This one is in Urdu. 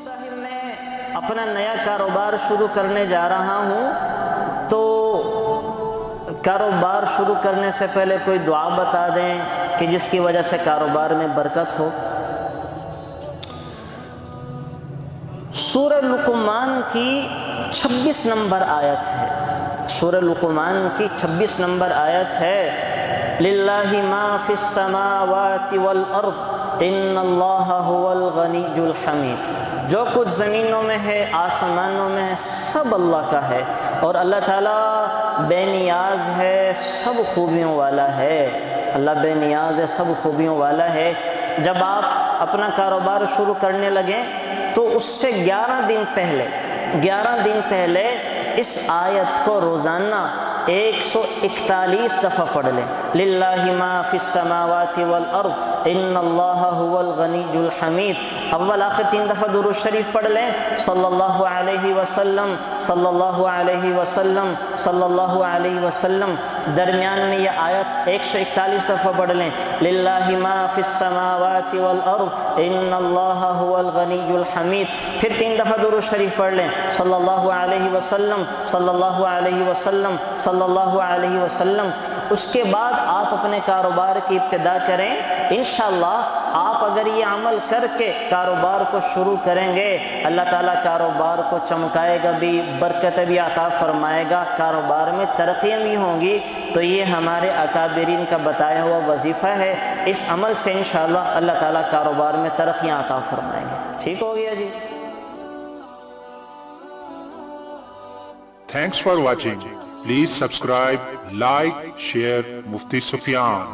صاحب میں اپنا نیا کاروبار شروع کرنے جا رہا ہوں، تو کاروبار شروع کرنے سے پہلے کوئی دعا بتا دیں کہ جس کی وجہ سے کاروبار میں برکت ہو۔ سورہ لقمان کی 26 نمبر آیت ہے، سورہ لقمان کی 26 نمبر آیت ہے، للہ ما فی السماوات والارض ان اللہ هو الغنی الحمید۔ جو کچھ زمینوں میں ہے، آسمانوں میں ہے، سب اللہ کا ہے، اور اللہ تعالیٰ بے نیاز ہے، سب خوبیوں والا ہے۔ اللہ بے نیاز ہے، سب خوبیوں والا ہے۔ جب آپ اپنا کاروبار شروع کرنے لگیں تو اس سے 11 دن پہلے اس آیت کو روزانہ 141 دفعہ پڑھ لیں، للہ ما فی السماوات والارض ان اللہ هو الغنی الحمید۔ اول آخر 3 دفعہ درود شریف پڑھ لیں، صلی اللہ علیہ وسلم، صلی اللہ علیہ وسلم، صلی اللہ علیہ وسلم۔ درمیان میں یہ آیت 141 دفعہ پڑھ لیں، للہ ما فی السماوات والارض ان اللہ هو الغنی الحمید۔ پھر 3 دفعہ درود شریف پڑھ لیں، صلی اللہ علیہ وسلم، صلی اللہ علیہ وسلم، صلی اللہ علیہ وسلم۔ اس کے بعد آپ اپنے کاروبار کی ابتدا کریں۔ انشاءاللہ آپ اگر یہ عمل کر کے کاروبار کو شروع کریں گے، اللہ تعالیٰ کاروبار کو چمکائے گا بھی، برکت بھی عطا فرمائے گا، کاروبار میں ترقیاں بھی ہوں گی۔ تو یہ ہمارے اکابرین کا بتایا ہوا وظیفہ ہے، اس عمل سے انشاءاللہ اللہ تعالیٰ کاروبار میں ترقیاں عطا فرمائیں گے۔ ٹھیک ہو گیا جی؟ Thanks for watching. Please subscribe, like, share Mufti Sufyan.